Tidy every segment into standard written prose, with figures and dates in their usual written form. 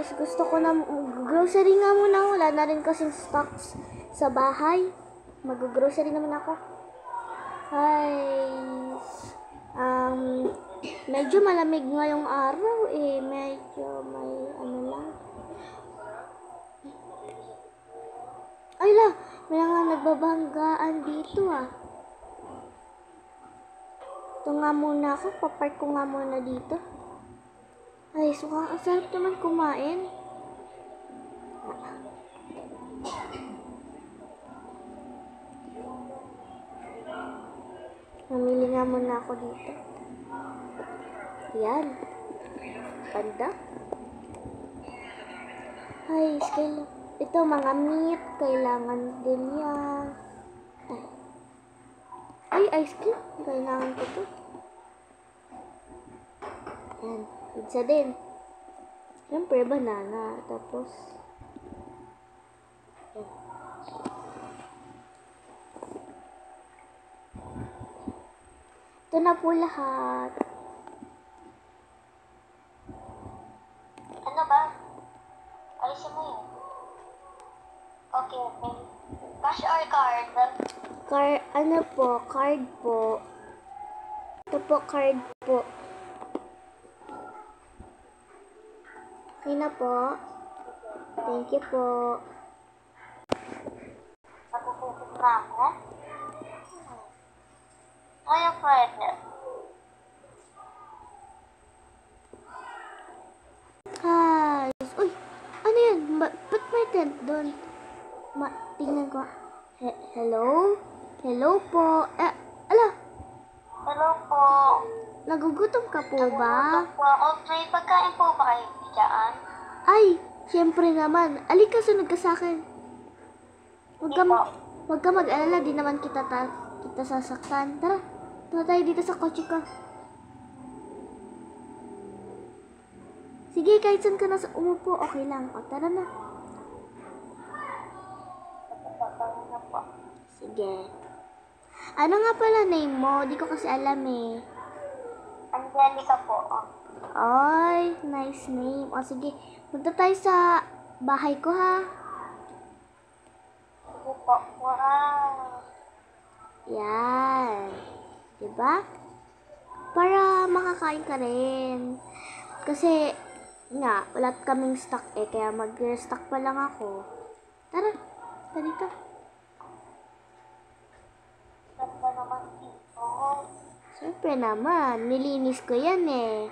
guys, gusto ko na grocery nga muna. Wala na rin kasing stocks sa bahay. Mag-grocery naman ako. Guys, medyo malamig ngayong araw eh. Medyo may ano lang. Ay la, may nga nagbabanggaan dito ah. Ito nga muna ako, papark ko nga muna dito. Ay, suka, ang sarap naman kumain. Mamili nga muna ako dito. Yan. Ganda. Ay, ito mga meat, kailangan din yan. Ay, ice cream. Kailangan ko to. Yan. Pizza din. Siyempre, banana. Tapos, yan. Ito na po lahat. Ano ba? Alisin mo yun. Okay. Cash or card? Ano po? Card po. Ito po, card po. Okay na po. Thank you po. Magpupunta na ako. Ayaw, friend. Guys, uy, ano yan? Ba't may tent doon? Tingnan ko. Hello? Hello po. Ala, Hello po. nagugutom ka po ba? Okay, pagkain po ba kayo dyan? Ay, syempre naman. Alika, sunod ka sa akin. Huwag ka mag-alala, di naman kita sasaktan. Tara, tayo dito sa kotse ka. Sige, kahit saan ka na umupo, okay lang. O, tara na. Sige. Ano nga pala name mo? Di ko kasi alam eh. Angelica po. Ay, nice name. O, sige. Punta tayo sa bahay ko, ha? Sige po. Wow. Yan. Diba? Para makakain ka rin. Kasi, nga, wala kaming stock eh. Kaya mag-stock pa lang ako. Tara, dito. Ganda naman dito. Siyempre naman. Nilinis ko yan eh.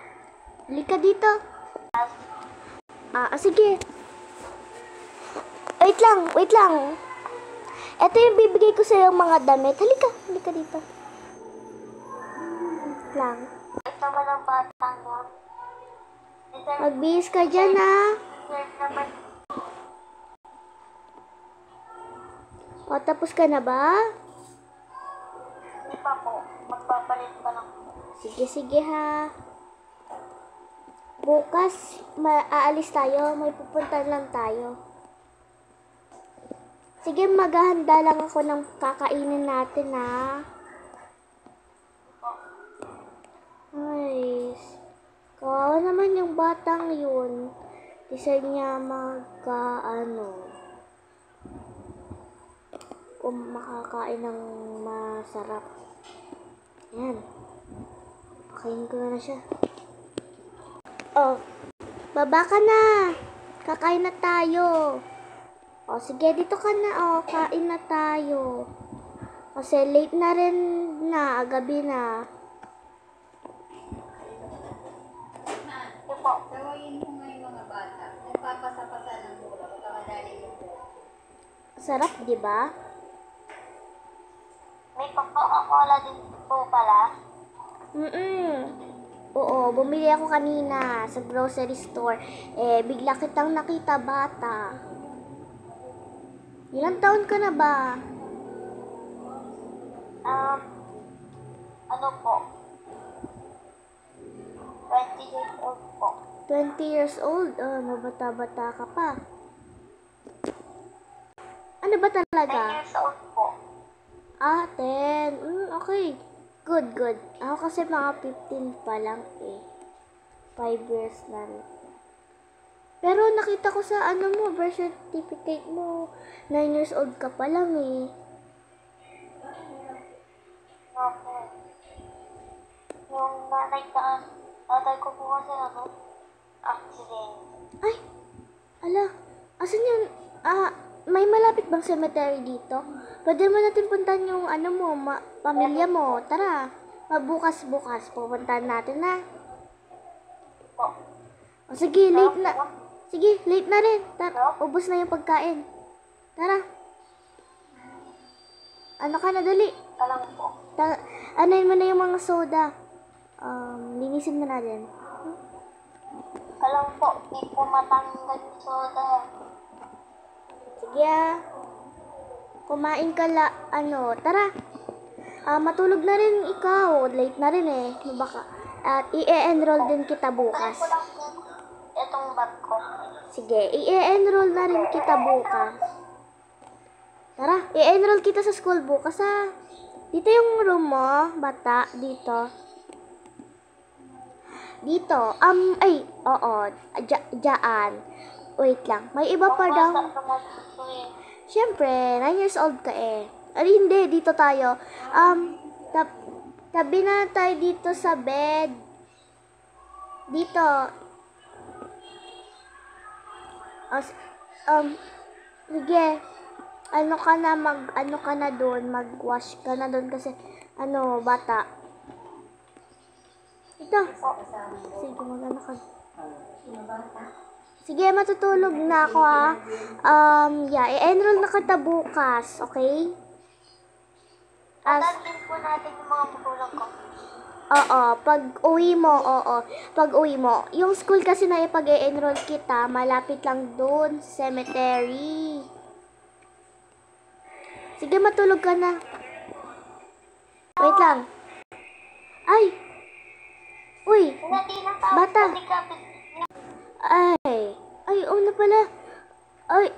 Halika dito. Sige. Wait lang. Ito yung bibigay ko sa yung mga damit. Halika dito. Wait lang. Ito mo ng batang yun. Magbihis ka dyan, ha? Naman. O, tapos ka na ba? Hindi pa po. Magpapalit pa lang po. Sige, ha? Bukas, aalis tayo. May pupuntahan lang tayo. Sige, maghahanda lang ako ng kakainin natin, ha? Ay, kawawa naman yung batang yun. Design niya kung makakain ng masarap. Yan. Pakainin ko na siya. Oh, baba ka na. Kakain na tayo. O, sige, dito ka na. O, kain na tayo. Kasi late na rin na. Gabi na. Ito po. Tawayin mo nga yung mga bata. Nagpapasa-pasa ng bulo. Pagkamadali yung bulo. Sarap, di ba? May Coca-Cola din po pala. Oo, bumili ako kanina sa grocery store. Bigla kitang nakita bata. Ilang taon ka na ba? Ano po? 20 years old po. 20 years old? Mabata-bata ka pa. Ano ba 10 talaga? years old po. 10. Okay. Good. Ako kasi mga 15 pa lang eh. 5 years na rin. Pero nakita ko sa ano mo, birth certificate mo, 9 years old ka pa lang eh. Okay. Yung tatay ko po kasi accident. Ay, ala, asan yun? May malapit bang cemetery dito? Pwede mo natin puntahan yung ano mo, pamilya mo. Tara, bukas-bukas, pupuntahan natin na. Po. O sige, late na. Sige, late na rin. Tara, ubos na yung pagkain. Tara. Ano ka na, dali. Kalang po. Anoin mo na yung mga soda. Linisin mo na din. Kalang po. Di po matanggal yung soda. Sige kumain ka tara. Matulog na rin ikaw. Late na rin eh. Baka, at i-enroll din kita bukas. Ko lang po itong bag ko. Sige, i-enroll na rin kita bukas. Tara, i-enroll kita sa school bukas ha. Dito yung room mo, bata. Dito. Dito. Diyan. Wait lang. May iba pa daw. Siyempre, 9 years old ka eh. Ay, hindi. Dito tayo. Tabi na tayo dito sa bed. Dito. Sige. Ano ka na doon, mag-wash ka na doon kasi, bata. Ito. Sige, magano ka. Sige, matutulog na ako ha. I-enroll na kita bukas, okay? Tatagin po natin yung mga magulang ko. Pag uwi mo. Yung school kasi na ipag-e-enroll kita, malapit lang doon, cemetery. Sige, matulog ka na. Wait lang. Ay! Uy! Bata! Ay, na pala. Ay,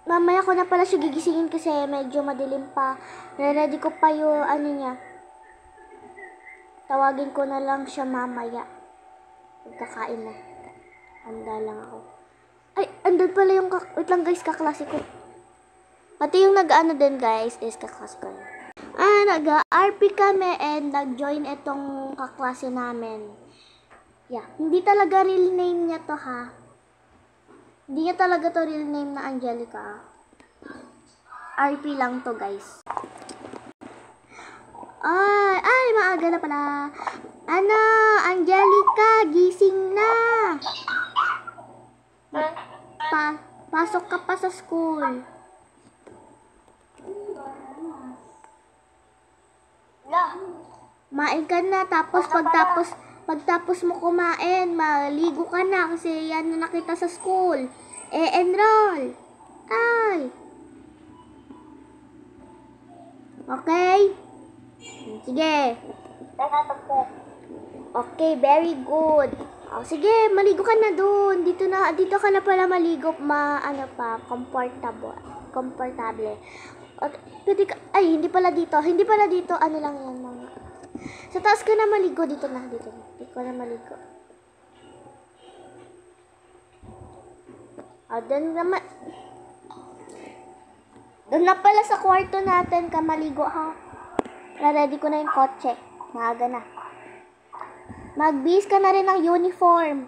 mamaya ko na pala siya gigisingin kasi medyo madilim pa. Ready ko pa yung niya. Tawagin ko na lang siya mamaya. Pagkakain na. Handa lang ako. Ay, andun pala yung wait lang guys, kaklase ko. Pati yung din guys, is kaklase ko. Nag-RP kami and nag-join itong kaklase namin. Yeah, hindi talaga real name niya to ha. Hindi niya talaga to real name na Angelica. RP lang to guys. Ay, maaga na pala. Angelica, gising na. Pasok ka pa sa school. Main ka na, tapos pagtapos mo kumain, maligo ka na kasi yan na nakita sa school. Enroll. Ay. Okay? Sige. Okay, very good. Sige, maligo ka na doon. Dito ka na pala maligo, comfortable. Pwede ka, hindi pala dito, ano lang yan, mga. Sa taas ka na maligo, dito na. Dito ka na maligo. Doon na pala sa kwarto natin ka maligo ha. Ready ko na yung kotse. Maaga na. Magbihis ka na rin ng uniform.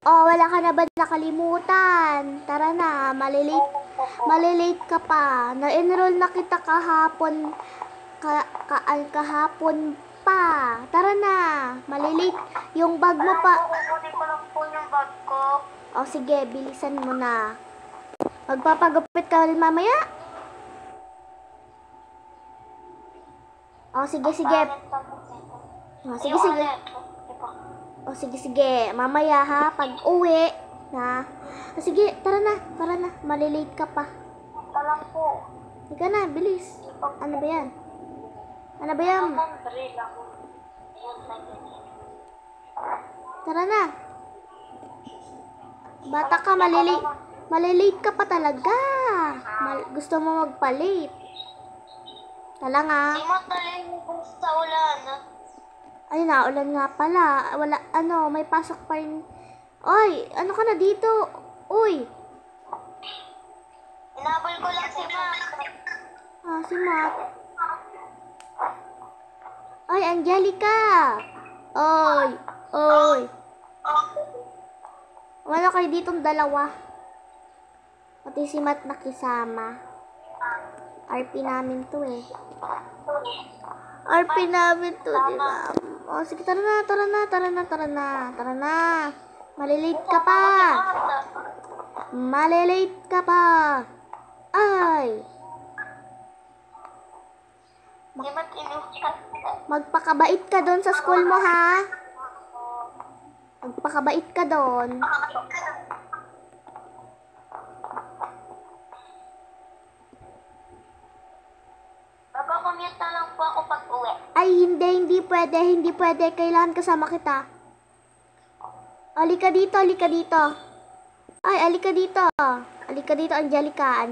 Wala ka na ba nakalimutan? Tara na, malilate ka pa. Na-enroll na kita kahapon pa. Tara na, malilate. Yung bag mo pa. Kukunin ko lang po yung bag ko. Sige, bilisan mo na. Magpapagupit ka rin mamaya? Sige. Sige. Sige. Mamaya ha, pag uwi na. Sige, tara na. Malilate ka pa. Talang po. Sige na, bilis. Ano ba yan? Tara na. Bata ka, malilate ka pa talaga. Gusto mo magpa-late. Tala nga. Di mo talin sa ulan. Ay, naulan nga pala. Wala, may pasok pa rin. Oy, ano ka na dito? Uy. Inabol ko lang si Mac. Si Matt. Oy, Angelica. Oy. Wala kayo ditong dalawa. Pati si Matt nakisama. RP namin to eh. RP namin to, di ba? Sige, tara na. Malilate ka pa. Ay. Di ba't inuukat? Magpakabait ka doon sa school mo, ha? Magpakabait ka doon. Magkakommute na lang po ako pag uwi. Ay, hindi pwede. Kailangan kasama kita. Alika dito. Ay, alika dito, Angelica.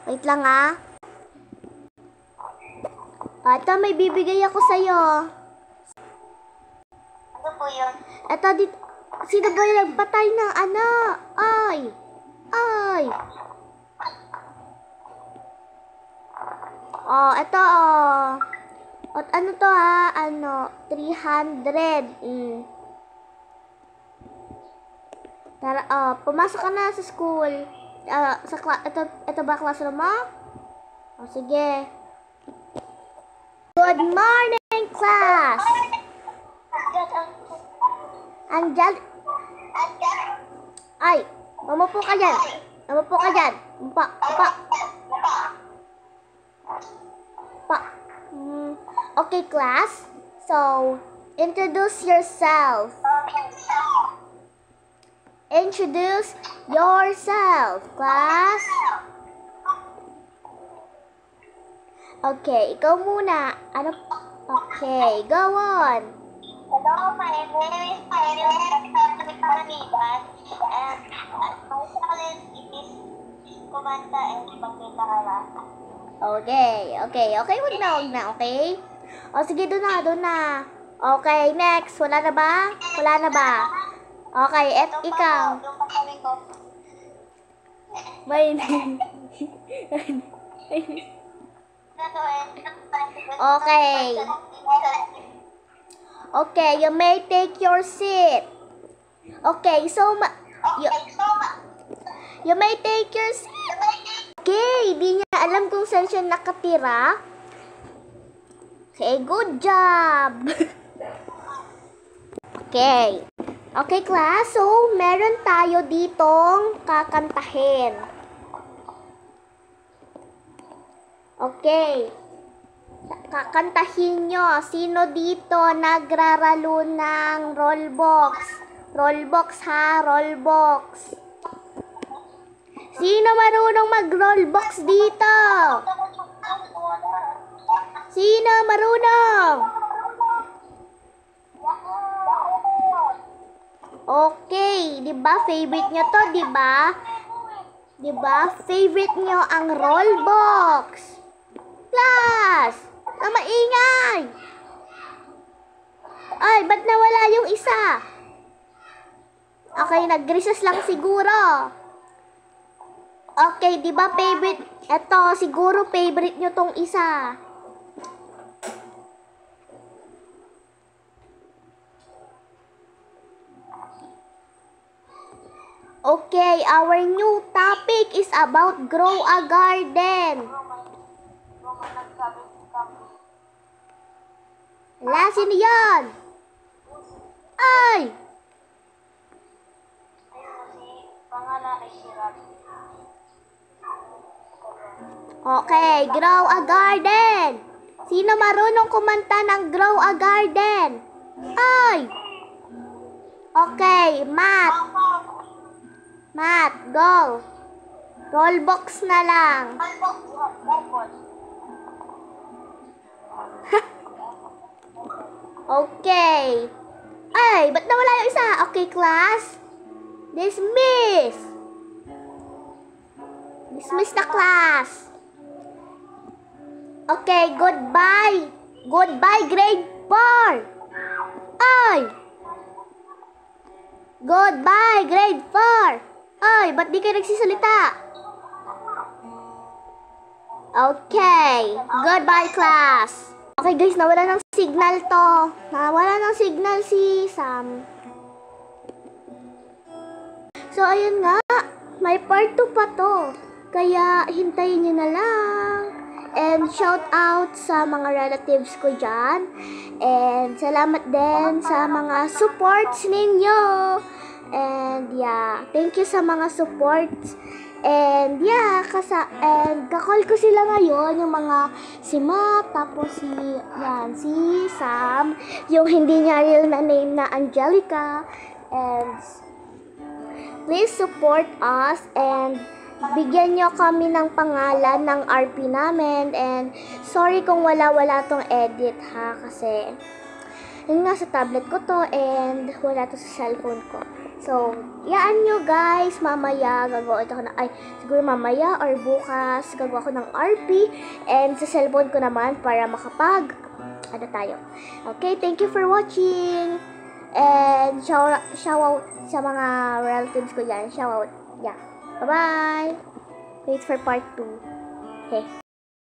Wait lang, ha? Ito, may bibigay ako sa'yo. Ano po yun? Ito, dito. Sino ba yung nagpatay ng Ay. Ito, At ano to, ha? 300. Tara, pumasok ka na sa school. Ito ba classroom mo? Sige. Good morning, class! Ay, umupo ka dyan. Okay, class. So, introduce yourself. Introduce yourself, class. Okay, ikaw muna. Okay, go on. Hello, my name is Paniban, and my talent is kumanta and pagkitara. Okay, wag na, okay? Sige, doon na. Okay, next. Wala na ba? Okay, ikaw. Yung pagkawin ko. Okay, you may take your seat. Okay, you may take your seat. Okay, di niya alam kung saan siya nakatira. Okay, good job. Okay, class. So, meron tayo ditong kakantahin. Okay. Kakantahin nyo. Sino dito nagraralo ng Roblox? Roblox, ha? Roblox. Sino marunong mag-Roblox dito? Sino marunong? Okay, 'di ba favorite nyo to, 'di ba? 'Di ba? Favorite nyo ang Roblox. Class, maingay. Ay, ba't nawala yung isa? Okay, nag-recess lang siguro. Okay, 'di ba favorite? Ito, siguro favorite nyo tong isa. Okay, our new topic is about grow a garden. Sino yan? Ay! Okay, grow a garden. Sino marunong kumanta ng grow a garden? Ay! Okay, Matt, go. Roblox na lang. Okay. Ay, ba't nawala yung isa? Okay, class. Dismiss. Dismiss the class. Okay, goodbye. Goodbye, grade 4. Ay! Goodbye, grade 4. Ay, ba't di kayo nagsisalita? Okay, goodbye, class. Okay, guys, nawala ng signal to. Nawala ng signal si Sam. So, ayun nga. May part 2 pa to. Kaya, hintayin nyo na lang. And shout out sa mga relatives ko dyan. And salamat din sa mga supports ninyo. And yeah, thank you sa mga supports. And yeah, kakall ko sila ngayon, yung mga si Matt, tapos si Sam, yung hindi niya real na name na Angelica. And please support us and bigyan nyo kami ng pangalan ng RP namin. And sorry kung wala tong edit ha, kasi yun nga sa tablet ko to and wala to sa cellphone ko. So, yaan nyo guys, mamaya gagawa ito siguro mamaya or bukas gagawa ko ng RP and sa cellphone ko naman para tayo. Okay, thank you for watching. And shout out sa mga relatives ko yan. Shout out. Yeah. Bye-bye. Wait for part 2. Okay.